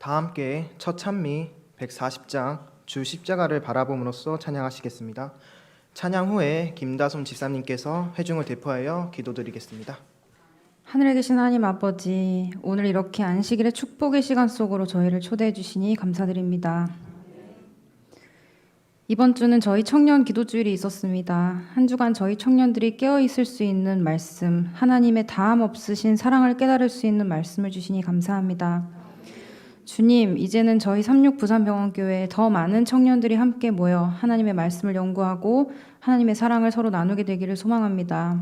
다 함께 첫 찬미 140장 주 십자가를 바라봄으로써 찬양하시겠습니다. 찬양 후에 김다솜 집사님께서 회중을 대표하여 기도드리겠습니다. 하늘에 계신 하나님 아버지, 오늘 이렇게 안식일의 축복의 시간 속으로 저희를 초대해 주시니 감사드립니다. 이번 주는 저희 청년 기도주일이 있었습니다. 한 주간 저희 청년들이 깨어 있을 수 있는 말씀, 하나님의 다함 없으신 사랑을 깨달을 수 있는 말씀을 주시니 감사합니다. 주님, 이제는 저희 36 부산병원교회에 더 많은 청년들이 함께 모여 하나님의 말씀을 연구하고 하나님의 사랑을 서로 나누게 되기를 소망합니다.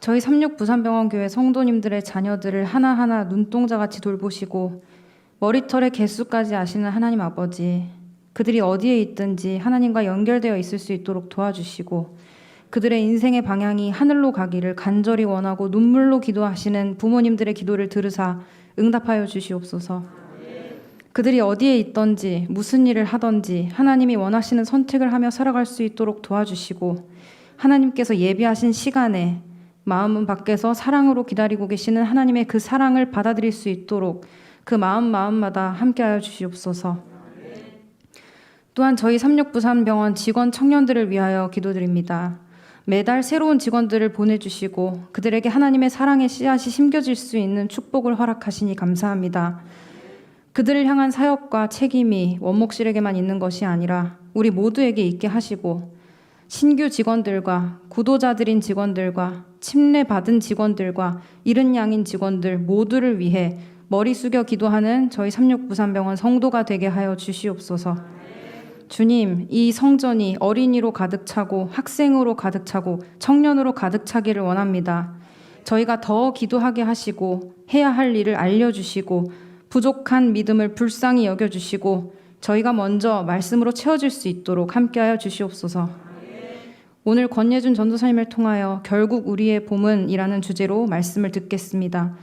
저희 36 부산병원교회 성도님들의 자녀들을 하나하나 눈동자같이 돌보시고 머리털의 개수까지 아시는 하나님 아버지, 그들이 어디에 있든지 하나님과 연결되어 있을 수 있도록 도와주시고 그들의 인생의 방향이 하늘로 가기를 간절히 원하고 눈물로 기도하시는 부모님들의 기도를 들으사 응답하여 주시옵소서. 그들이 어디에 있든지 무슨 일을 하든지 하나님이 원하시는 선택을 하며 살아갈 수 있도록 도와주시고 하나님께서 예비하신 시간에 마음은 밖에서 사랑으로 기다리고 계시는 하나님의 그 사랑을 받아들일 수 있도록 그 마음마다 함께하여 주시옵소서. 또한 저희 36 부산병원 직원 청년들을 위하여 기도드립니다. 매달 새로운 직원들을 보내주시고 그들에게 하나님의 사랑의 씨앗이 심겨질 수 있는 축복을 허락하시니 감사합니다. 그들을 향한 사역과 책임이 원목실에게만 있는 것이 아니라 우리 모두에게 있게 하시고 신규 직원들과 구도자들인 직원들과 침례받은 직원들과 이른 양인 직원들 모두를 위해 머리 숙여 기도하는 저희 36 부산병원 성도가 되게 하여 주시옵소서. 주님, 이 성전이 어린이로 가득 차고 학생으로 가득 차고 청년으로 가득 차기를 원합니다. 저희가 더 기도하게 하시고 해야 할 일을 알려주시고 부족한 믿음을 불쌍히 여겨주시고 저희가 먼저 말씀으로 채워질 수 있도록 함께하여 주시옵소서. 오늘 권예준 전도사님을 통하여 결국 우리의 봄은 이라는 주제로 말씀을 듣겠습니다.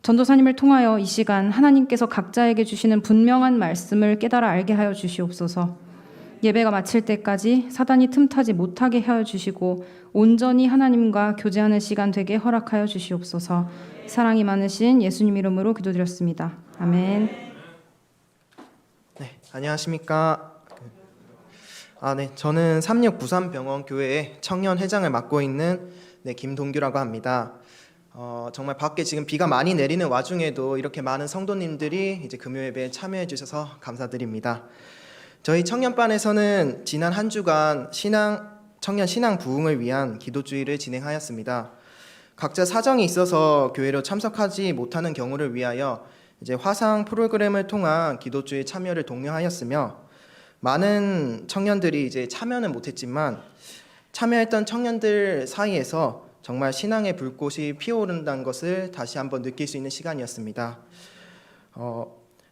전도사님을 통하여 이 시간 하나님께서 각자에게 주시는 분명한 말씀을 깨달아 알게 하여 주시옵소서. 예배가 마칠 때까지 사단이 틈타지 못하게 하여 주시고 온전히 하나님과 교제하는 시간 되게 허락하여 주시옵소서. 사랑이 많으신 예수님 이름으로 기도드렸습니다. 아멘. 네, 안녕하십니까? 저는 36 부산병원교회의 청년회장을 맡고 있는 김동규라고 합니다. 정말 밖에 지금 비가 많이 내리는 와중에도 이렇게 많은 성도님들이 이제 금요 예배에 참여해 주셔서 감사드립니다. 저희 청년반에서는 지난 한 주간 청년 신앙 부흥을 위한 기도주의를 진행하였습니다. 각자 사정이 있어서 교회로 참석하지 못하는 경우를 위하여 이제 화상 프로그램을 통한 기도주의 참여를 독려하였으며 많은 청년들이 이제 참여는 못했지만 참여했던 청년들 사이에서 정말 신앙의 불꽃이 피어오른다는 것을 다시 한번 느낄 수 있는 시간이었습니다.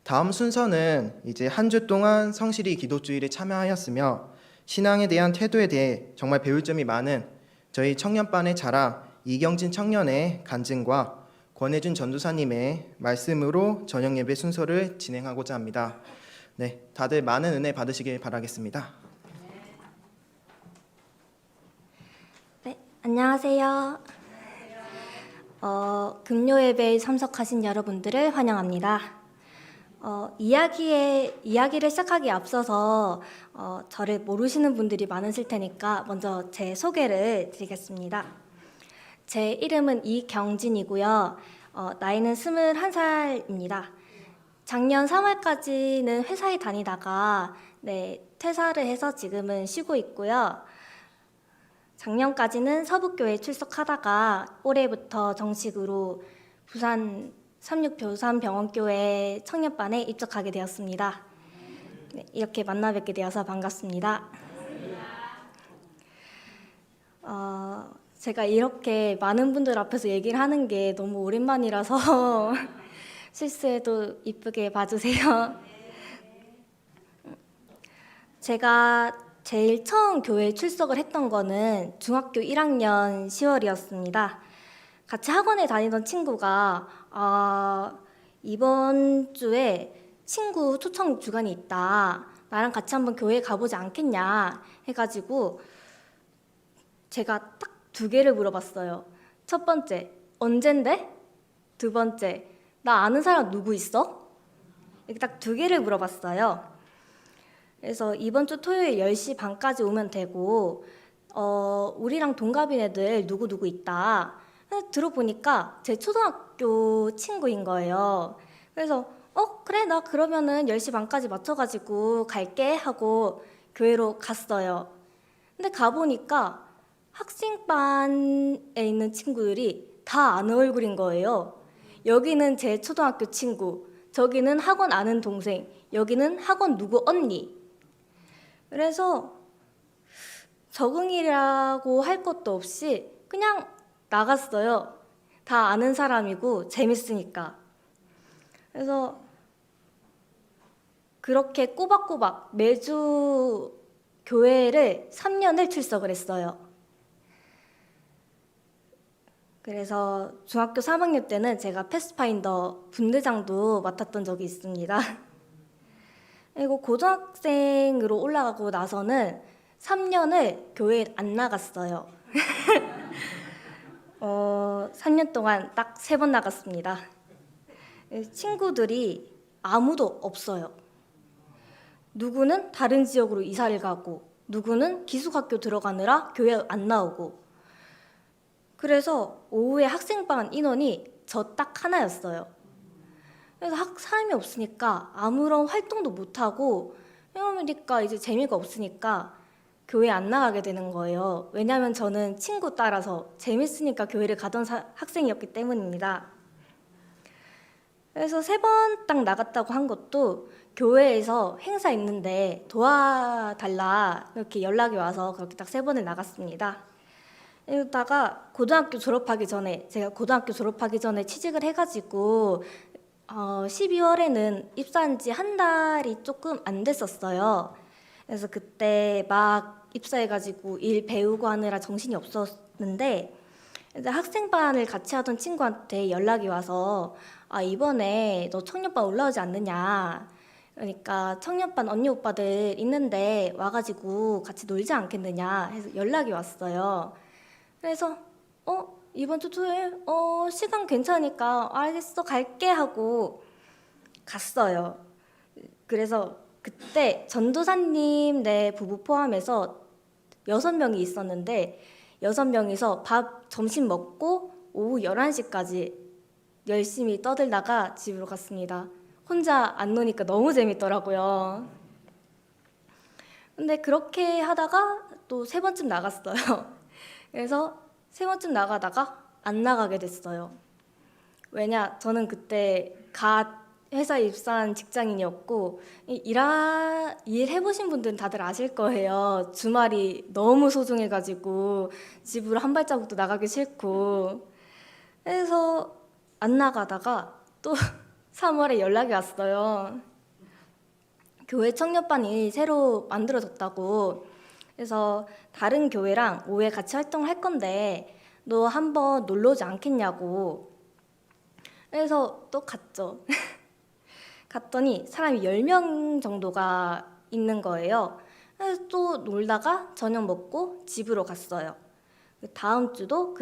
다음 순서는 이제 한 주 동안 성실히 기도주의를 참여하였으며 신앙에 대한 태도에 대해 정말 배울 점이 많은 저희 청년반의 자랑 이경진 청년의 간증과 권혜준 전도사님의 말씀으로 저녁 예배 순서를 진행하고자 합니다. 네, 다들 많은 은혜 받으시길 바라겠습니다. 네, 안녕하세요. 금요 예배에 참석하신 여러분들을 환영합니다. 이야기를 시작하기에 앞서서 저를 모르시는 분들이 많으실 테니까 먼저 제 소개를 드리겠습니다. 제 이름은 이경진이고요. 나이는 21살입니다. 작년 3월까지는 회사에 다니다가 퇴사를 해서 지금은 쉬고 있고요. 작년까지는 서북교회 출석하다가 올해부터 정식으로 부산 36 부산병원교회 청년반에 입적하게 되었습니다. 이렇게 만나 뵙게 되어서 반갑습니다. 제가 이렇게 많은 분들 앞에서 얘기를 하는 게 너무 오랜만이라서 실수해도 이쁘게 봐주세요. 제가 제일 처음 교회에 출석을 했던 거는 중학교 1학년 10월이었습니다. 같이 학원에 다니던 친구가 이번 주에 친구 초청 주간이 있다. 나랑 같이 한번 교회 가보지 않겠냐 해가지고 제가 딱 2개를 물어봤어요. 첫 번째, 언젠데? 2번째, 나 아는 사람 누구 있어? 이렇게 딱 2개를 물어봤어요. 그래서 이번 주 토요일 10시 반까지 오면 되고 우리랑 동갑인 애들 누구누구 있다. 들어보니까 제 초등학교 친구인 거예요. 그래서 그래 나 그러면은 10시 반까지 맞춰가지고 갈게 하고 교회로 갔어요. 근데 가보니까 학생반에 있는 친구들이 다 아는 얼굴인 거예요. 여기는 제 초등학교 친구, 저기는 학원 아는 동생, 여기는 학원 누구 언니. 그래서 적응이라고 할 것도 없이 그냥 나갔어요. 다 아는 사람이고 재밌으니까. 그래서 그렇게 꼬박꼬박 매주 교회를 3년을 출석을 했어요. 그래서 중학교 3학년 때는 제가 패스파인더 분대장도 맡았던 적이 있습니다. 그리고 고등학생으로 올라가고 나서는 3년을 교회에 안 나갔어요. 3년 동안 딱 3번 나갔습니다. 친구들이 아무도 없어요. 누구는 다른 지역으로 이사를 가고 누구는 기숙학교 들어가느라 교회 안 나오고 그래서 오후에 학생반 인원이 저 딱 하나였어요. 그래서 사람이 없으니까 아무런 활동도 못하고 이러니까 이제 재미가 없으니까 교회 안 나가게 되는 거예요. 왜냐하면 저는 친구 따라서 재밌으니까 교회를 가던 학생이었기 때문입니다. 그래서 3번 딱 나갔다고 한 것도 교회에서 행사 있는데 도와달라 이렇게 연락이 와서 그렇게 딱 3번을 나갔습니다. 이러다가 제가 고등학교 졸업하기 전에 취직을 해가지고 12월에는 입사한 지 한 달이 조금 안 됐었어요. 그래서 그때 막 입사해가지고 일 배우고 하느라 정신이 없었는데 이제 학생반을 같이 하던 친구한테 연락이 와서 이번에 너 청년반 올라오지 않느냐. 그러니까 청년반 언니 오빠들 있는데 와가지고 같이 놀지 않겠느냐 해서 연락이 왔어요. 그래서 이번 주 토요일 시간 괜찮으니까 알겠어 갈게 하고 갔어요. 그래서 그때 전도사님 네 부부 포함해서 6명이 있었는데 6명이서 점심 먹고 오후 11시까지 열심히 떠들다가 집으로 갔습니다. 혼자 안 노니까 너무 재밌더라고요. 근데 그렇게 하다가 또 3번쯤 나갔어요. 그래서 3번쯤 나가다가 안 나가게 됐어요. 왜냐, 저는 그때 회사 입사한 직장인이었고 일해보신 분들은 다들 아실 거예요. 주말이 너무 소중해가지고 집으로 한 발자국도 나가기 싫고 그래서 안 나가다가 또 3월에 연락이 왔어요. 교회 청년반이 새로 만들어졌다고. 그래서 다른 교회랑 오후에 같이 활동을 할 건데 너 한번 놀러 오지 않겠냐고. 그래서 또 갔죠. 갔더니 사람이 10명 정도가 있는 거예요. 그래서 또 놀다가 저녁 먹고 집으로 갔어요. 다음 주도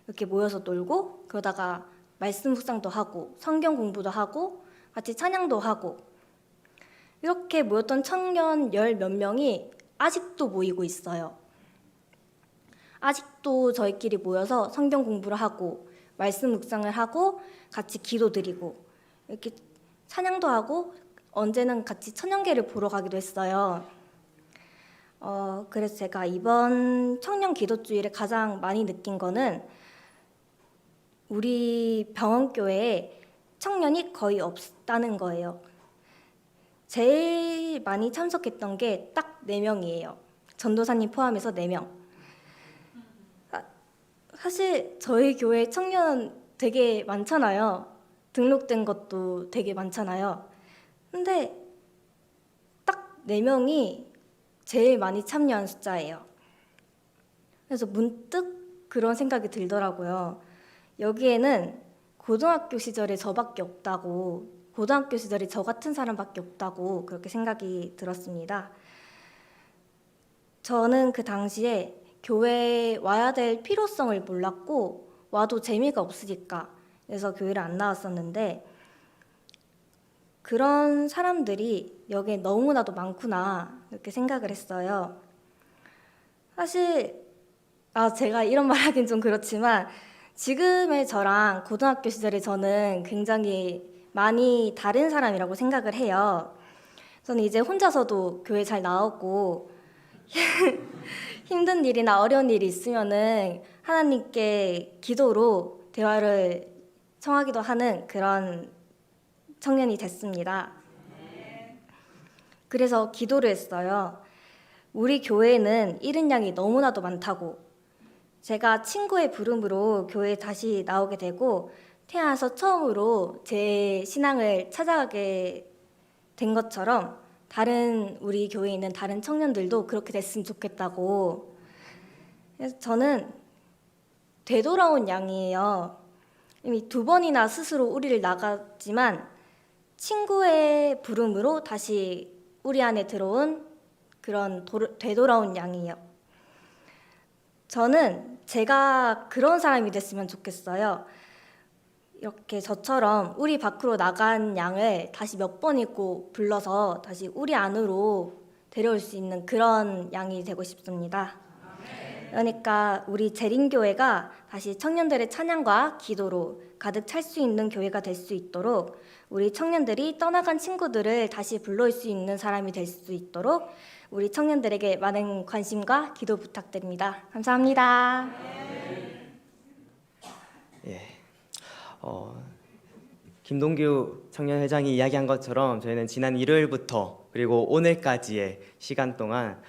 이렇게 모여서 놀고 그러다가 말씀 묵상도 하고 성경 공부도 하고 같이 찬양도 하고 이렇게 모였던 청년 10몇 명이 아직도 모이고 있어요. 아직도 저희끼리 모여서 성경 공부를 하고 말씀 묵상을 하고 같이 기도드리고 이렇게 찬양도 하고 언제는 같이 천연계를 보러 가기도 했어요. 그래서 제가 이번 청년 기도주일에 가장 많이 느낀 거는 우리 병원교회에 청년이 거의 없다는 거예요. 제일 많이 참석했던 게 딱 4명이에요. 전도사님 포함해서 4명. 사실 저희 교회 청년 되게 많잖아요. 등록된 것도 되게 많잖아요. 근데 딱 4명이 제일 많이 참여한 숫자예요. 그래서 문득 그런 생각이 들더라고요. 여기에는 고등학교 시절에 저밖에 없다고, 고등학교 시절에 저 같은 사람밖에 없다고 그렇게 생각이 들었습니다. 저는 그 당시에 교회에 와야 될 필요성을 몰랐고 와도 재미가 없으니까 그래서 교회를 안 나왔었는데 그런 사람들이 여기에 너무나도 많구나 이렇게 생각을 했어요. 사실 제가 이런 말 하긴 좀 그렇지만 지금의 저랑 고등학교 시절에 저는 굉장히 많이 다른 사람이라고 생각을 해요. 저는 이제 혼자서도 교회 잘 나오고 힘든 일이나 어려운 일이 있으면은 하나님께 기도로 대화를 청하기도 하는 그런 청년이 됐습니다. 그래서 기도를 했어요. 우리 교회는 잃은 양이 너무나도 많다고. 제가 친구의 부름으로 교회에 다시 나오게 되고 태어나서 처음으로 제 신앙을 찾아가게 된 것처럼 다른 우리 교회에 있는 다른 청년들도 그렇게 됐으면 좋겠다고. 그래서 저는 되돌아온 양이에요. 이미 2번이나 스스로 우리를 나갔지만 친구의 부름으로 다시 우리 안에 들어온 그런 되돌아온 양이에요. 저는 제가 그런 사람이 됐으면 좋겠어요. 이렇게 저처럼 우리 밖으로 나간 양을 다시 몇 번이고 불러서 다시 우리 안으로 데려올 수 있는 그런 양이 되고 싶습니다. 그러니까 우리 재림교회가 다시 청년들의 찬양과 기도로 가득 찰 수 있는 교회가 될 수 있도록 우리 청년들이 떠나간 친구들을 다시 불러올 수 있는 사람이 될 수 있도록 우리 청년들에게 많은 관심과 기도 부탁드립니다. 감사합니다. 예. 김동규 청년회장이 이야기한 것처럼 저희는 지난 일요일부터 그리고 오늘까지의 시간 동안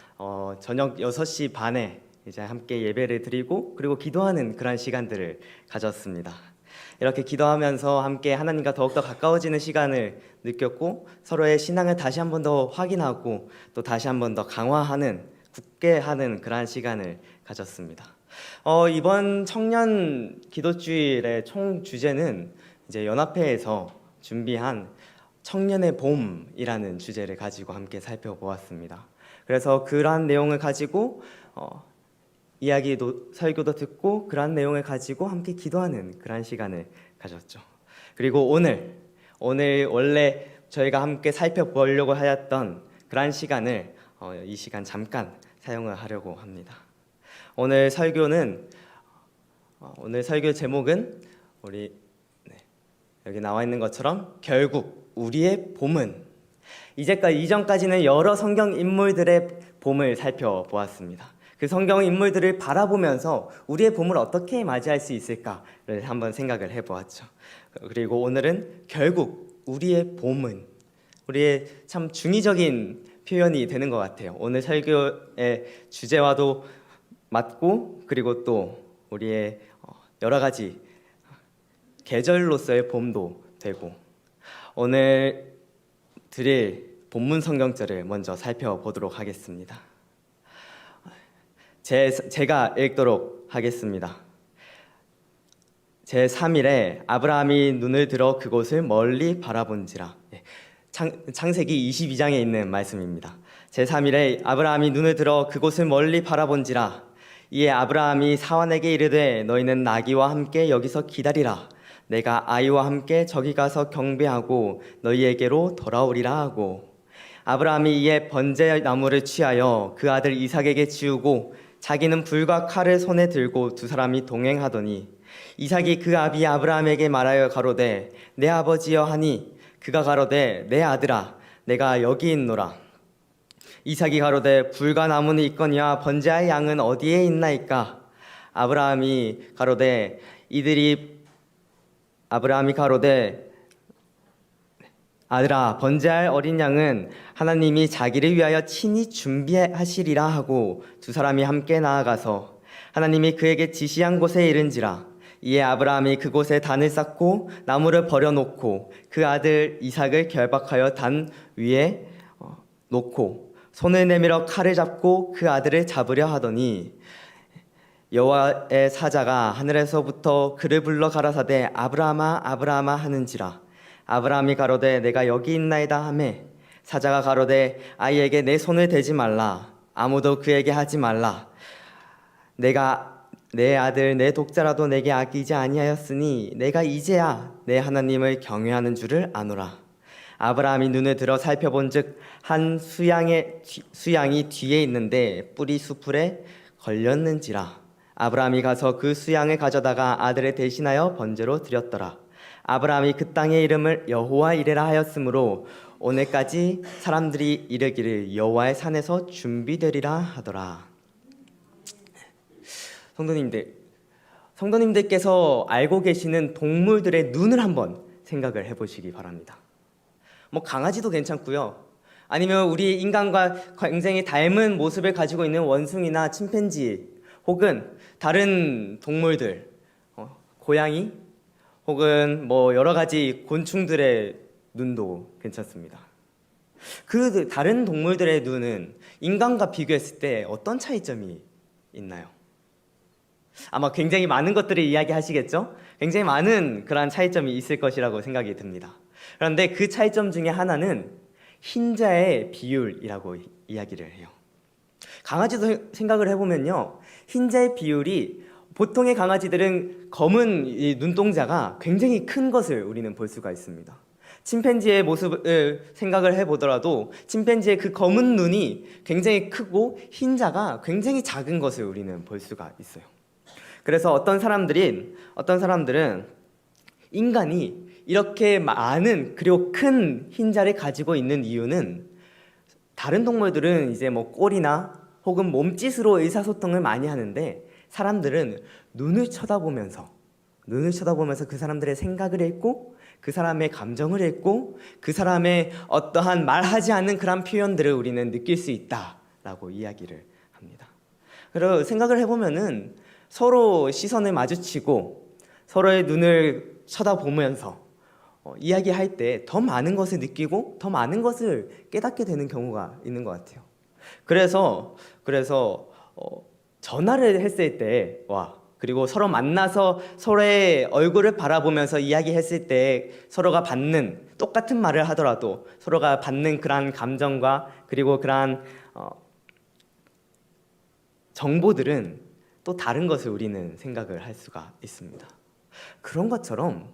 저녁 6시 반에 이제 함께 예배를 드리고 그리고 기도하는 그런 시간들을 가졌습니다. 이렇게 기도하면서 함께 하나님과 더욱더 가까워지는 시간을 느꼈고 서로의 신앙을 다시 한 번 더 확인하고 또 다시 한 번 더 강화하는 굳게 하는 그러한 시간을 가졌습니다. 이번 청년 기도주일의 총 주제는 이제 연합회에서 준비한 청년의 봄이라는 주제를 가지고 함께 살펴보았습니다. 그래서 그러한 내용을 가지고 이야기도 설교도 듣고 그러한 내용을 가지고 함께 기도하는 그러한 시간을 가졌죠. 그리고 오늘 원래 저희가 함께 살펴보려고 하였던 그러한 시간을 이 시간 잠깐 사용을 하려고 합니다. 오늘 설교 제목은 여기 나와 있는 것처럼 결국 우리의 봄은. 이전까지는 여러 성경 인물들의 봄을 살펴보았습니다. 그 성경 인물들을 바라보면서 우리의 봄을 어떻게 맞이할 수 있을까를 한번 생각을 해보았죠. 그리고 오늘은 결국 우리의 봄은, 우리의 참 중의적인 표현이 되는 것 같아요. 오늘 설교의 주제와도 맞고 그리고 또 우리의 여러 가지 계절로서의 봄도 되고. 오늘 드릴 본문 성경절을 먼저 살펴보도록 하겠습니다. 제가 읽도록 하겠습니다. 제3일에 아브라함이 눈을 들어 그곳을 멀리 바라본지라. 창세기 22장에 있는 말씀입니다. 제3일에 아브라함이 눈을 들어 그곳을 멀리 바라본지라. 이에 아브라함이 사환에게 이르되 너희는 나귀와 함께 여기서 기다리라. 내가 아이와 함께 저기 가서 경배하고 너희에게로 돌아오리라 하고. 아브라함이 이에 번제 나무를 취하여 그 아들 이삭에게 지우고 자기는 불과 칼을 손에 들고 두 사람이 동행하더니 이삭이 그 아비 아브라함에게 말하여 가로되 내 아버지여 하니 그가 가로되 내 아들아 내가 여기 있노라. 이삭이 가로되 불과 나무는 있거니와 번제할 양은 어디에 있나이까. 아브라함이 가로되 아들아 번제할 어린 양은 하나님이 자기를 위하여 친히 준비하시리라 하고 두 사람이 함께 나아가서 하나님이 그에게 지시한 곳에 이른지라. 이에 아브라함이 그곳에 단을 쌓고 나무를 버려놓고 그 아들 이삭을 결박하여 단 위에 놓고 손을 내밀어 칼을 잡고 그 아들을 잡으려 하더니 여호와의 사자가 하늘에서부터 그를 불러 가라사대 아브라함아 아브라함아 하는지라. 아브라함이 가로되 내가 여기 있나이다 하매 사자가 가로되 아이에게 내 손을 대지 말라. 아무도 그에게 하지 말라. 내가 내 아들 내 독자라도 내게 아끼지 아니하였으니 내가 이제야 내 하나님을 경외하는 줄을 아노라. 아브라함이 눈을 들어 살펴본즉 한 수양이 뒤에 있는데 뿌리 수풀에 걸렸는지라. 아브라함이 가서 그 수양을 가져다가 아들을 대신하여 번제로 드렸더라. 아브라함이 그 땅의 이름을 여호와 이레라 하였으므로 오늘까지 사람들이 이르기를 여호와의 산에서 준비되리라 하더라. 성도님들께서 알고 계시는 동물들의 눈을 한번 생각을 해보시기 바랍니다. 뭐 강아지도 괜찮고요. 아니면 우리 인간과 굉장히 닮은 모습을 가지고 있는 원숭이나 침팬지 혹은 다른 동물들, 고양이 혹은 뭐 여러 가지 곤충들의 눈도 괜찮습니다. 그 다른 동물들의 눈은 인간과 비교했을 때 어떤 차이점이 있나요? 아마 굉장히 많은 것들을 이야기하시겠죠? 굉장히 많은 그러한 차이점이 있을 것이라고 생각이 듭니다. 그런데 그 차이점 중에 하나는 흰자의 비율이라고 이야기를 해요. 강아지도 생각을 해보면요, 흰자의 비율이 보통의 강아지들은 검은 이 눈동자가 굉장히 큰 것을 우리는 볼 수가 있습니다. 침팬지의 모습을 생각을 해보더라도 침팬지의 그 검은 눈이 굉장히 크고 흰자가 굉장히 작은 것을 우리는 볼 수가 있어요. 그래서 어떤 사람들은 인간이 이렇게 많은 그리고 큰 흰자를 가지고 있는 이유는 다른 동물들은 이제 뭐 꼬리나 혹은 몸짓으로 의사소통을 많이 하는데 사람들은 눈을 쳐다보면서 그 사람들의 생각을 읽고 그 사람의 감정을 읽고 그 사람의 어떠한 말하지 않는 그런 표현들을 우리는 느낄 수 있다라고 이야기를 합니다. 그리고 생각을 해보면은 서로 시선을 마주치고 서로의 눈을 쳐다보면서 이야기할 때 더 많은 것을 느끼고 더 많은 것을 깨닫게 되는 경우가 있는 것 같아요. 그래서 전화를 했을 때와 그리고 서로 만나서 서로의 얼굴을 바라보면서 이야기했을 때 서로가 받는 똑같은 말을 하더라도 서로가 받는 그러한 감정과 그리고 그러한 정보들은 또 다른 것을 우리는 생각을 할 수가 있습니다. 그런 것처럼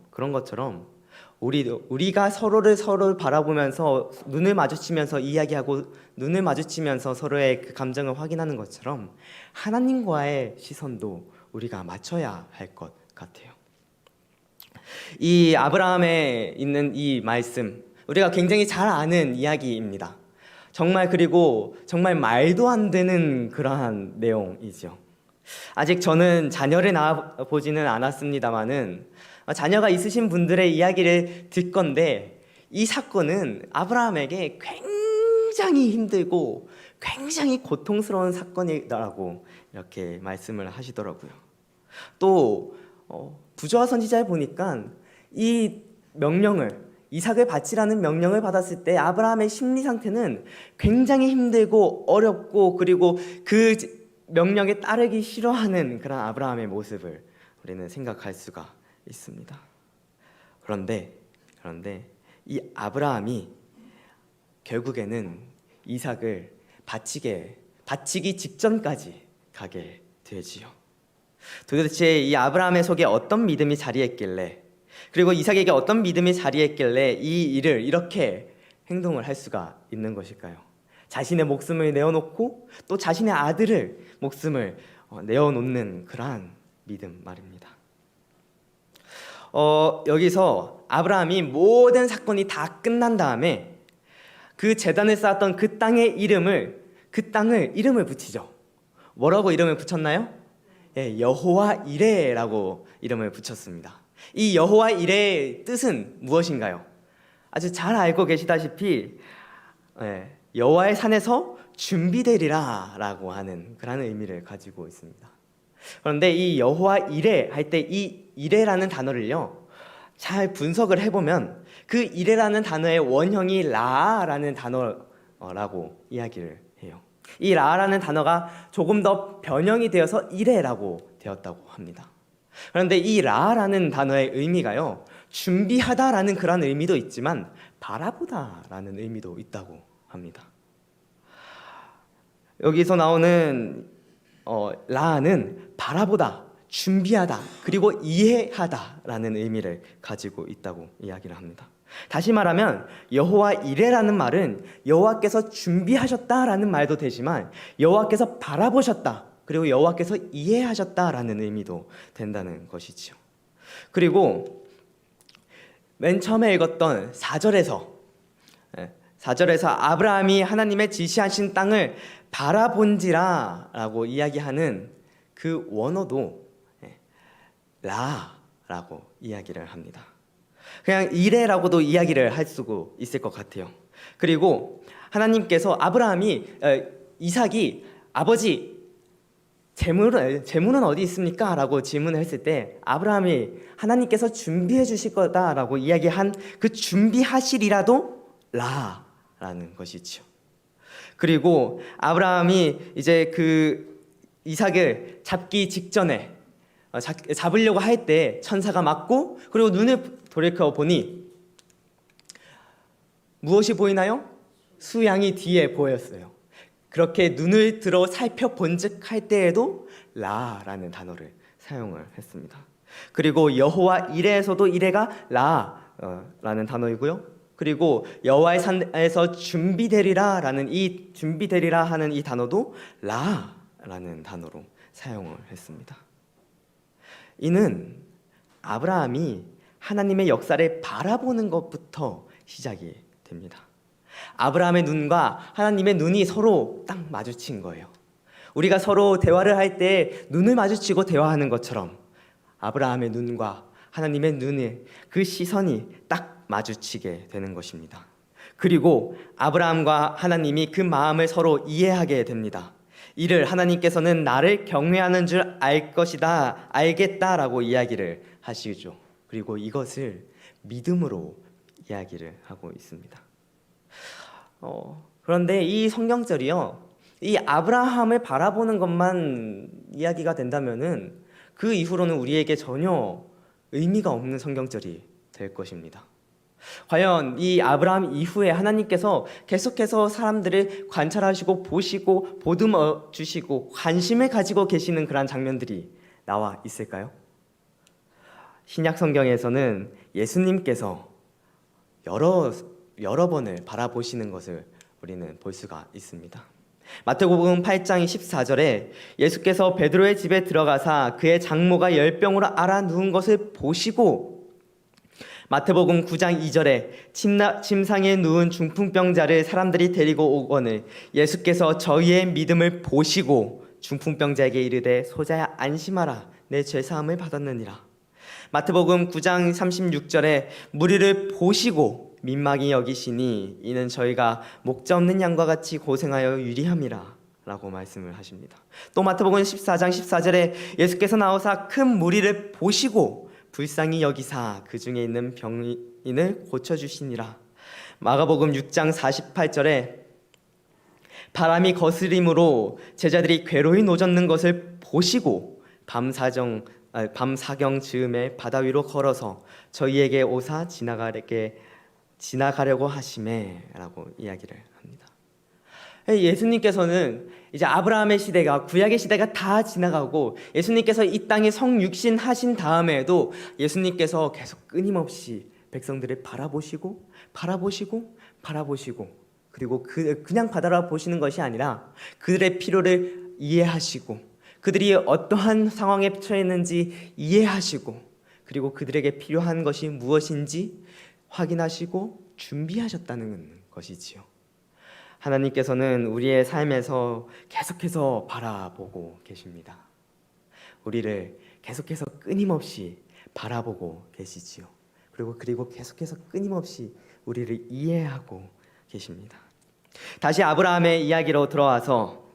우리가 서로를 바라보면서 눈을 마주치면서 이야기하고 눈을 마주치면서 서로의 그 감정을 확인하는 것처럼 하나님과의 시선도 우리가 맞춰야 할 것 같아요. 이 아브라함에 있는 이 말씀, 우리가 굉장히 잘 아는 이야기입니다. 그리고 정말 말도 안 되는 그러한 내용이죠. 아직 저는 자녀를 낳아보지는 않았습니다만은 자녀가 있으신 분들의 이야기를 듣건데 이 사건은 아브라함에게 굉장히 힘들고 굉장히 고통스러운 사건이라고 이렇게 말씀을 하시더라고요. 또 부조화 선지자에 보니까 이 명령을 이삭을 바치라는 명령을 받았을 때 아브라함의 심리 상태는 굉장히 힘들고 어렵고 그리고 그 명령에 따르기 싫어하는 그런 아브라함의 모습을 우리는 생각할 수가 있습니다. 그런데 이 아브라함이 결국에는 이삭을 바치기 직전까지 가게 되지요. 도대체 이 아브라함의 속에 어떤 믿음이 자리했길래 그리고 이삭에게 어떤 믿음이 자리했길래 이 일을 이렇게 행동을 할 수가 있는 것일까요? 자신의 목숨을 내어놓고 또 자신의 아들을 목숨을 내어놓는 그러한 믿음 말입니다. 여기서 아브라함이 모든 사건이 다 끝난 다음에 그 제단을 쌓았던 그 땅을 이름을 붙이죠. 뭐라고 이름을 붙였나요? 여호와 이레라고 이름을 붙였습니다. 이 여호와 이레의 뜻은 무엇인가요? 아주 잘 알고 계시다시피 여호와의 산에서 준비되리라 라고 하는 그런 의미를 가지고 있습니다. 그런데 이 여호와 이레 할 때 이 이레라는 단어를요 잘 분석을 해보면 그 이레라는 단어의 원형이 라라는 단어라고 이야기를 해요. 이 라라는 단어가 조금 더 변형이 되어서 이레라고 되었다고 합니다. 그런데 이 라라는 단어의 의미가요 준비하다라는 그런 의미도 있지만 바라보다라는 의미도 있다고 합니다. 여기서 나오는 라는 바라보다, 준비하다, 그리고 이해하다라는 의미를 가지고 있다고 이야기를 합니다. 다시 말하면 여호와 이레라는 말은 여호와께서 준비하셨다라는 말도 되지만 여호와께서 바라보셨다, 그리고 여호와께서 이해하셨다라는 의미도 된다는 것이지요. 그리고 맨 처음에 읽었던 4절에서 아브라함이 하나님의 지시하신 땅을 바라본지라라고 이야기하는 그 원어도 라라고 이야기를 합니다. 그냥 이래라고도 이야기를 할 수 있을 것 같아요. 그리고 하나님께서 이삭이 아버지 재물은 어디 있습니까? 라고 질문을 했을 때 아브라함이 하나님께서 준비해 주실 거다라고 이야기한 그 준비하시리라도 라라는 것이죠. 그리고 아브라함이 이제 그 이삭을 잡기 직전에 잡으려고 할 때 천사가 맞고, 그리고 눈을 돌이켜 보니 무엇이 보이나요? 수양이 뒤에 보였어요. 그렇게 눈을 들어 살펴본즉 할 때에도 라라는 단어를 사용을 했습니다. 그리고 여호와 이레에서도 이레가 라라는 단어이고요. 그리고 여호와의 산에서 준비되리라라는 이 준비되리라 하는 이 단어도 라라는 단어로 사용을 했습니다. 이는 아브라함이 하나님의 역사를 바라보는 것부터 시작이 됩니다. 아브라함의 눈과 하나님의 눈이 서로 딱 마주친 거예요. 우리가 서로 대화를 할 때 눈을 마주치고 대화하는 것처럼 아브라함의 눈과 하나님의 눈의 그 시선이 딱 마주치게 되는 것입니다. 그리고 아브라함과 하나님이 그 마음을 서로 이해하게 됩니다. 이를 하나님께서는 나를 경외하는 줄 알 것이다, 알겠다라고 이야기를 하시죠. 그리고 이것을 믿음으로 이야기를 하고 있습니다. 그런데 이 성경절이요, 이 아브라함을 바라보는 것만 이야기가 된다면은 그 이후로는 우리에게 전혀 의미가 없는 성경절이 될 것입니다. 과연 이 아브라함 이후에 하나님께서 계속해서 사람들을 관찰하시고 보시고 보듬어 주시고 관심을 가지고 계시는 그런 장면들이 나와 있을까요? 신약 성경에서는 예수님께서 여러 번을 바라보시는 것을 우리는 볼 수가 있습니다. 마태복음 8장 14절에 예수께서 베드로의 집에 들어가사 그의 장모가 열병으로 앓아 누운 것을 보시고, 마태복음 9장 2절에 침상에 누운 중풍병자를 사람들이 데리고 오거늘 예수께서 저희의 믿음을 보시고 중풍병자에게 이르되 소자야 안심하라 내 죄사함을 받았느니라. 마태복음 9장 36절에 무리를 보시고 민망히 여기시니 이는 저희가 목자 없는 양과 같이 고생하여 유리함이라 라고 말씀을 하십니다. 또 마태복음 14장 14절에 예수께서 나오사 큰 무리를 보시고 불쌍히 여기사 그 중에 있는 병인을 고쳐주시니라. 마가복음 6장 48절에 바람이 거스림으로 제자들이 괴로이 노젓는 것을 보시고 밤 사경 즈음에 바다 위로 걸어서 저희에게 오사 지나가려고 하시매라고 이야기를 합니다. 예수님께서는 이제 아브라함의 시대가, 구약의 시대가 다 지나가고 예수님께서 이 땅에 성육신 하신 다음에도 예수님께서 계속 끊임없이 백성들을 바라보시고 그리고 그냥 바라보시는 것이 아니라 그들의 필요를 이해하시고 그들이 어떠한 상황에 처했는지 이해하시고 그리고 그들에게 필요한 것이 무엇인지 확인하시고 준비하셨다는 것이지요. 하나님께서는 우리의 삶에서 계속해서 바라보고 계십니다. 우리를 계속해서 끊임없이 바라보고 계시지요. 그리고 계속해서 끊임없이 우리를 이해하고 계십니다. 다시 아브라함의 이야기로 들어와서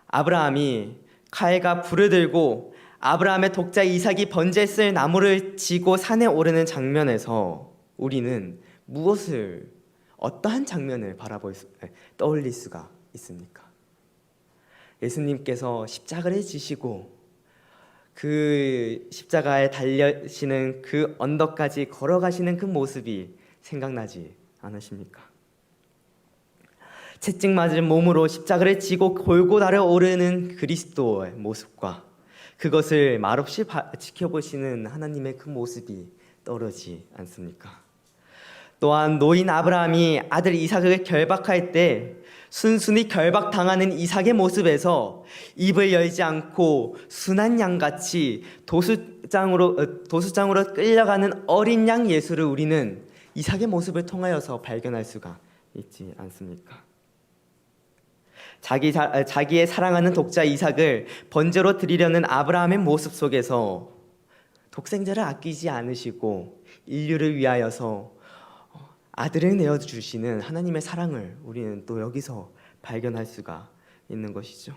아브라함이 칼과 불을 들고 아브라함의 독자 이삭이 번제 쓸 나무를 지고 산에 오르는 장면에서 우리는 어떠한 장면을 떠올릴 수가 있습니까? 예수님께서 십자가를 지시고 그 십자가에 달리시는 그 언덕까지 걸어가시는 그 모습이 생각나지 않으십니까? 채찍 맞은 몸으로 십자가를 지고 골고다를 오르는 그리스도의 모습과 그것을 말없이 지켜보시는 하나님의 그 모습이 떠오르지 않습니까? 또한 노인 아브라함이 아들 이삭을 결박할 때 순순히 결박당하는 이삭의 모습에서 입을 열지 않고 순한 양같이 도수장으로 끌려가는 어린 양 예수를 우리는 이삭의 모습을 통하여서 발견할 수가 있지 않습니까? 자기의 사랑하는 독자 이삭을 번제로 드리려는 아브라함의 모습 속에서 독생자를 아끼지 않으시고 인류를 위하여서 아들을 내어주시는 하나님의 사랑을 우리는 또 여기서 발견할 수가 있는 것이죠.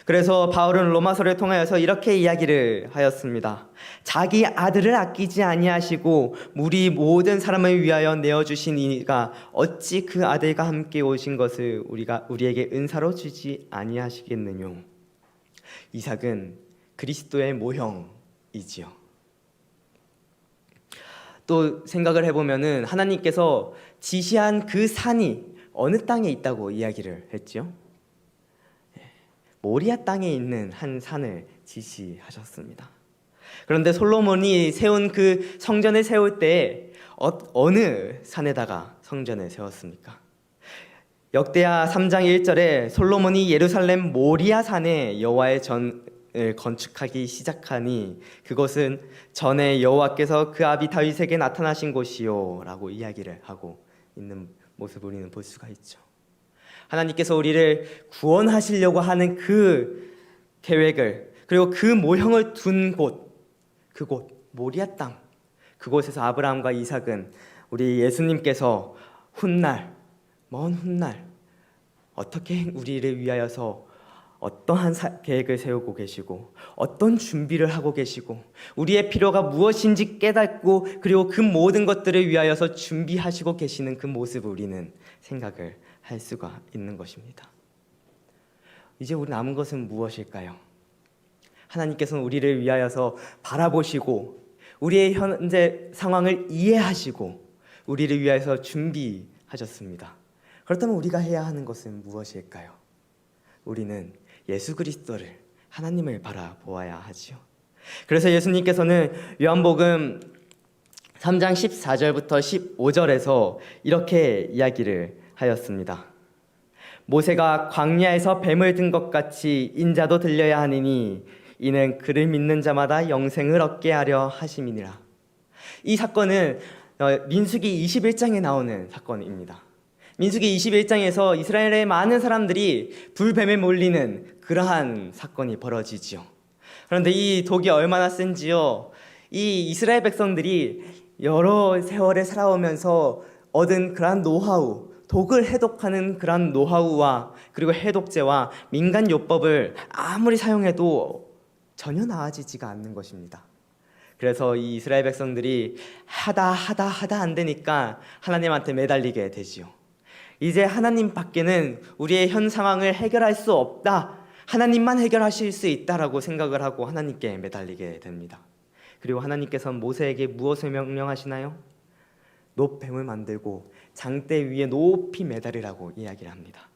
그래서 바울은 로마서를 통하여서 이렇게 이야기를 하였습니다. 자기 아들을 아끼지 아니하시고 우리 모든 사람을 위하여 내어주신 이가 어찌 그 아들과 함께 오신 것을 우리에게 은사로 주지 아니하시겠느뇨. 이삭은 그리스도의 모형이지요. 또 생각을 해보면은 하나님께서 지시한 그 산이 어느 땅에 있다고 이야기를 했지요? 모리아 땅에 있는 한 산을 지시하셨습니다. 그런데 솔로몬이 세운 그 성전을 세울 때 어느 산에다가 성전을 세웠습니까? 역대하 3장 1절에 솔로몬이 예루살렘 모리아 산에 여호와의 전을 건축하기 시작하니 그것은 전에 여호와께서 그 아비 다윗에게 나타나신 곳이요 라고 이야기를 하고 있는 모습을 우리는 볼 수가 있죠. 하나님께서 우리를 구원하시려고 하는 그 계획을 그리고 그 모형을 둔 그곳 모리아 땅, 그곳에서 아브라함과 이삭은 우리 예수님께서 먼 훗날 어떻게 우리를 위하여서 어떠한 계획을 세우고 계시고 어떤 준비를 하고 계시고 우리의 필요가 무엇인지 깨닫고 그리고 그 모든 것들을 위하여서 준비하시고 계시는 그 모습을 우리는 생각을 할 수가 있는 것입니다. 이제 우리 남은 것은 무엇일까요? 하나님께서는 우리를 위하여서 바라보시고 우리의 현재 상황을 이해하시고 우리를 위하여서 준비하셨습니다. 그렇다면 우리가 해야 하는 것은 무엇일까요? 우리는 예수 그리스도를 하나님을 바라보아야 하지요. 그래서 예수님께서는 요한복음 3장 14절부터 15절에서 이렇게 이야기를 하였습니다. 모세가 광야에서 뱀을 든 것 같이 인자도 들려야 하느니 이는 그를 믿는 자마다 영생을 얻게 하려 하심이니라. 이 사건은 민수기 21장에 나오는 사건입니다. 민수기 21장에서 이스라엘의 많은 사람들이 불뱀에 몰리는 그러한 사건이 벌어지지요. 그런데 이 독이 얼마나 센지요. 이 이스라엘 백성들이 여러 세월을 살아오면서 얻은 그러한 노하우, 독을 해독하는 그러한 노하우와 그리고 해독제와 민간요법을 아무리 사용해도 전혀 나아지지가 않는 것입니다. 그래서 이 이스라엘 백성들이 하다 안 되니까 하나님한테 매달리게 되지요. 이제 하나님 밖에는 우리의 현 상황을 해결할 수 없다. 하나님만 해결하실 수 있다라고 생각을 하고 하나님께 매달리게 됩니다. 그리고 하나님께서는 모세에게 무엇을 명령하시나요? 놋뱀을 만들고 장대 위에 높이 매달으라고 이야기를 합니다.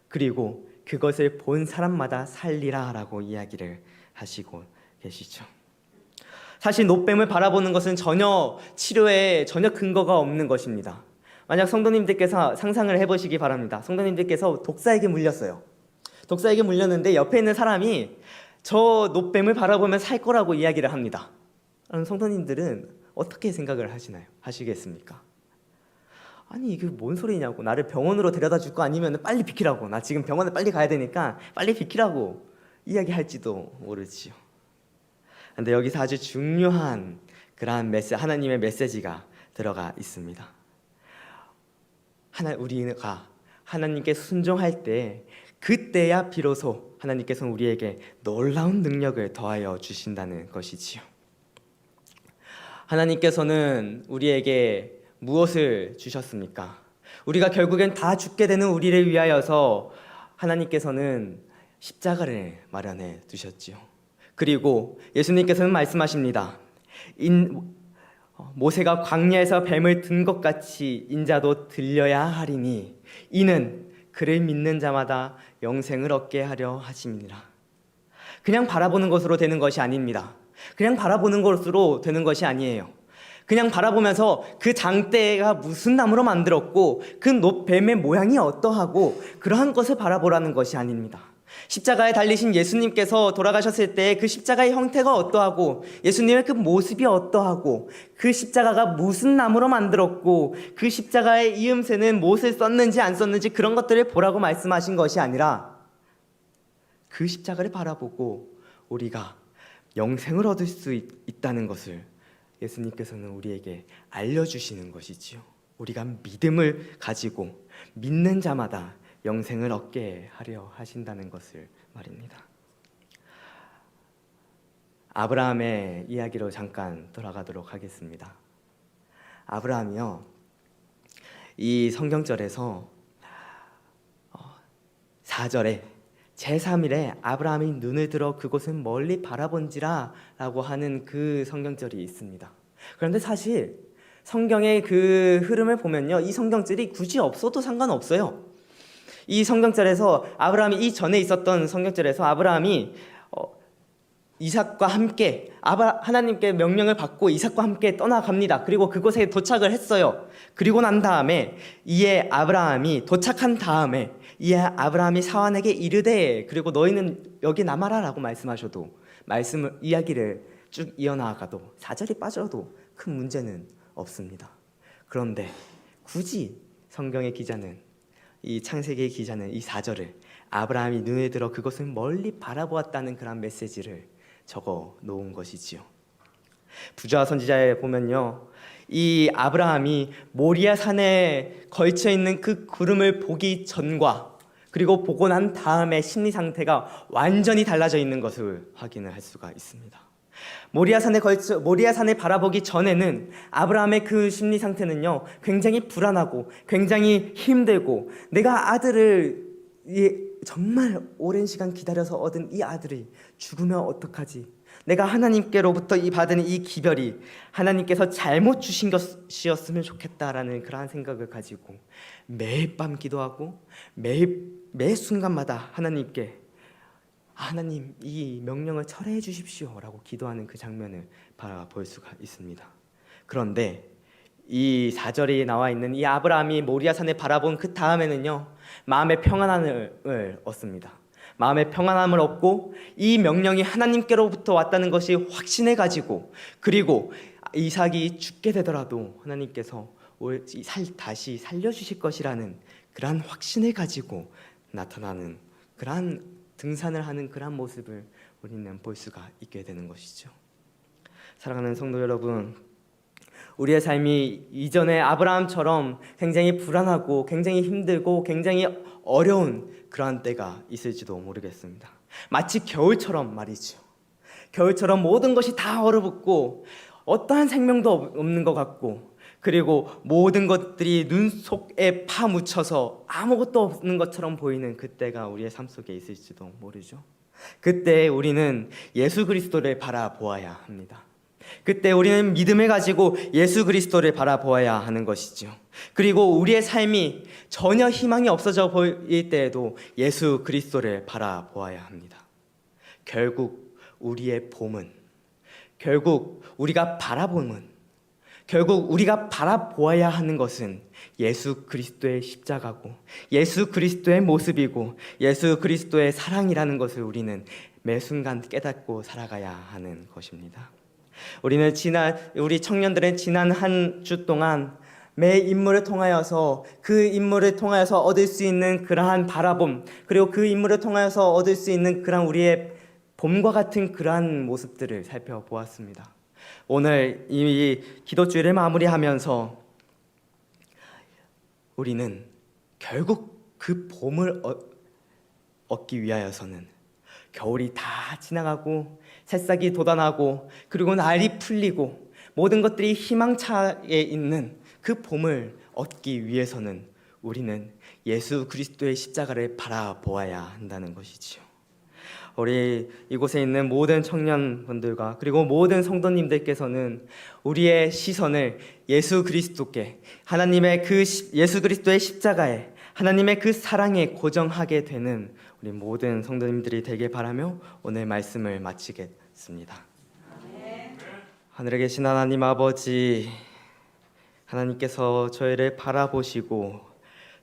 그리고 그것을 본 사람마다 살리라라고 이야기를 하시고 계시죠. 사실 놋뱀을 바라보는 것은 치료에 전혀 근거가 없는 것입니다. 만약 성도님들께서 상상을 해보시기 바랍니다. 성도님들께서 독사에게 물렸어요. 독사에게 물렸는데 옆에 있는 사람이 저 놋뱀을 바라보면 살 거라고 이야기를 합니다. 그럼 성도님들은 어떻게 생각을 하시겠습니까? 아니 이게 뭔 소리냐고, 나를 병원으로 데려다 줄 거 아니면 빨리 비키라고, 나 지금 병원에 빨리 가야 되니까 빨리 비키라고 이야기할지도 모르지요. 그런데 여기서 아주 중요한 그러한 하나님의 메시지가 들어가 있습니다. 우리가 하나님께 순종할 때 그때야 비로소 하나님께서는 우리에게 놀라운 능력을 더하여 주신다는 것이지요. 하나님께서는 우리에게 무엇을 주셨습니까? 우리가 결국엔 다 죽게 되는 우리를 위하여서 하나님께서는 십자가를 마련해 두셨지요. 그리고 예수님께서는 말씀하십니다. 모세가 광야에서 뱀을 든 것 같이 인자도 들려야 하리니 이는 그를 믿는 자마다 영생을 얻게 하려 하심이니라. 그냥 바라보는 것으로 되는 것이 아닙니다. 그냥 바라보는 것으로 되는 것이 아니에요. 그냥 바라보면서 그 장대가 무슨 나무로 만들었고 그 뱀의 모양이 어떠하고 그러한 것을 바라보라는 것이 아닙니다. 십자가에 달리신 예수님께서 돌아가셨을 때 그 십자가의 형태가 어떠하고 예수님의 그 모습이 어떠하고 그 십자가가 무슨 나무로 만들었고 그 십자가의 이음새는 무엇을 썼는지 안 썼는지 그런 것들을 보라고 말씀하신 것이 아니라 그 십자가를 바라보고 우리가 영생을 얻을 수 있다는 것을 예수님께서는 우리에게 알려주시는 것이지요. 우리가 믿음을 가지고 믿는 자마다 영생을 얻게 하려 하신다는 것을 말입니다. 아브라함의 이야기로 잠깐 돌아가도록 하겠습니다. 아브라함이요, 이 성경절에서 4절에 제3일에 아브라함이 눈을 들어 그곳은 멀리 바라본지라 라고 하는 그 성경절이 있습니다. 그런데 사실 성경의 그 흐름을 보면요, 이 성경절이 굳이 없어도 상관없어요. 이 성경절에서 아브라함이 이전에 있었던 성경절에서 아브라함이 이삭과 함께 하나님께 명령을 받고 이삭과 함께 떠나갑니다. 그리고 그곳에 도착을 했어요. 그리고 난 다음에 이에 아브라함이 도착한 다음에 이에 아브라함이 사환에게 이르되 그리고 너희는 여기 남아라 라고 말씀하셔도 이야기를 쭉 이어나가도 4절이 빠져도 큰 문제는 없습니다. 그런데 굳이 성경의 기자는 이 창세기의 기자는 이 4절을 아브라함이 눈에 들어 그것을 멀리 바라보았다는 그런 메시지를 적어 놓은 것이지요. 부자 선지자에 보면요, 이 아브라함이 모리아 산에 걸쳐 있는 그 구름을 보기 전과 그리고 보고 난 다음에 심리 상태가 완전히 달라져 있는 것을 확인을 할 수가 있습니다. 모리아 산을 바라보기 전에는 아브라함의 그 심리 상태는요, 굉장히 불안하고 굉장히 힘들고 내가 아들을 정말 오랜 시간 기다려서 얻은 이 아들이 죽으면 어떡하지? 내가 하나님께로부터 받은 이 기별이 하나님께서 잘못 주신 것이었으면 좋겠다라는 그러한 생각을 가지고 매일 밤 기도하고 매 순간마다 하나님께 하나님 이 명령을 철회해 주십시오 라고 기도하는 그 장면을 바라볼 수가 있습니다. 그런데 이 4절에 나와 있는 이 아브라함이 모리아산을 바라본 그 다음에는요, 마음의 평안함을 얻습니다. 마음의 평안함을 얻고 이 명령이 하나님께로부터 왔다는 것이 확신해 가지고 그리고 이삭이 죽게 되더라도 하나님께서 다시 살려주실 것이라는 그러한 확신을 가지고 나타나는 그러한 등산을 하는 그러한 모습을 우리는 볼 수가 있게 되는 것이죠. 사랑하는 성도 여러분, 우리의 삶이 이전에 아브라함처럼 굉장히 불안하고 굉장히 힘들고 굉장히 어려운 그러한 때가 있을지도 모르겠습니다. 마치 겨울처럼 말이죠. 겨울처럼 모든 것이 다 얼어붙고 어떠한 생명도 없는 것 같고 그리고 모든 것들이 눈 속에 파묻혀서 아무것도 없는 것처럼 보이는 그때가 우리의 삶 속에 있을지도 모르죠. 그때 우리는 예수 그리스도를 바라보아야 합니다. 그때 우리는 믿음을 가지고 예수 그리스도를 바라보아야 하는 것이죠. 그리고 우리의 삶이 전혀 희망이 없어져 보일 때에도 예수 그리스도를 바라보아야 합니다. 결국 우리의 봄은, 결국 우리가 바라보아야 하는 것은 예수 그리스도의 십자가고 예수 그리스도의 모습이고 예수 그리스도의 사랑이라는 것을 우리는 매 순간 깨닫고 살아가야 하는 것입니다. 우리 청년들은 지난 한 주 동안 매 인물을 통하여서 그 인물을 통하여서 얻을 수 있는 그러한 바라봄 그리고 그 인물을 통하여서 얻을 수 있는 그러한 우리의 봄과 같은 그러한 모습들을 살펴보았습니다. 오늘 이 기도주일을 마무리하면서 우리는 결국 그 봄을 얻기 위하여서는 겨울이 다 지나가고 새싹이 돋아나고 그리고 날이 풀리고 모든 것들이 희망차에 있는 그 봄을 얻기 위해서는 우리는 예수 그리스도의 십자가를 바라보아야 한다는 것이지요. 우리 이곳에 있는 모든 청년분들과 그리고 모든 성도님들께서는 우리의 시선을 예수 그리스도께 하나님의 그 예수 그리스도의 십자가에 하나님의 그 사랑에 고정하게 되는 우리 모든 성도님들이 되길 바라며 오늘 말씀을 마치겠습니다. 하늘에 계신 하나님 아버지, 하나님께서 저희를 바라보시고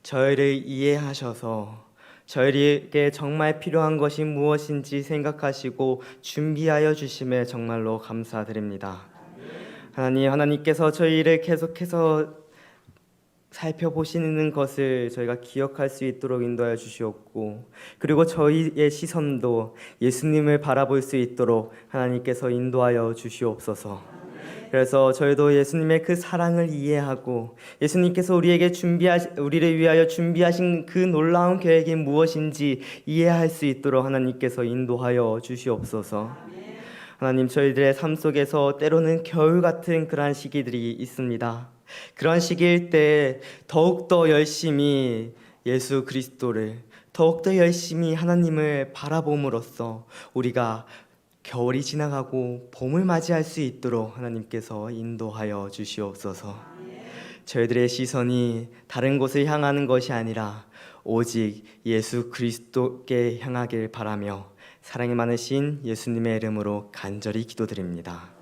저희를 이해하셔서 저희에게 정말 필요한 것이 무엇인지 생각하시고 준비하여 주심에 정말로 감사드립니다. 하나님께서 저희를 계속해서 살펴보시는 것을 저희가 기억할 수 있도록 인도하여 주시옵고, 그리고 저희의 시선도 예수님을 바라볼 수 있도록 하나님께서 인도하여 주시옵소서. 그래서 저희도 예수님의 그 사랑을 이해하고 예수님께서 우리를 위하여 준비하신 그 놀라운 계획이 무엇인지 이해할 수 있도록 하나님께서 인도하여 주시옵소서. 하나님, 저희들의 삶 속에서 때로는 겨울 같은 그러한 시기들이 있습니다. 그런 시기일 때 더욱더 열심히 예수 그리스도를, 더욱더 열심히 하나님을 바라봄으로써 우리가 겨울이 지나가고 봄을 맞이할 수 있도록 하나님께서 인도하여 주시옵소서. 저희들의 시선이 다른 곳을 향하는 것이 아니라 오직 예수 그리스도께 향하길 바라며 사랑이 많으신 예수님의 이름으로 간절히 기도드립니다.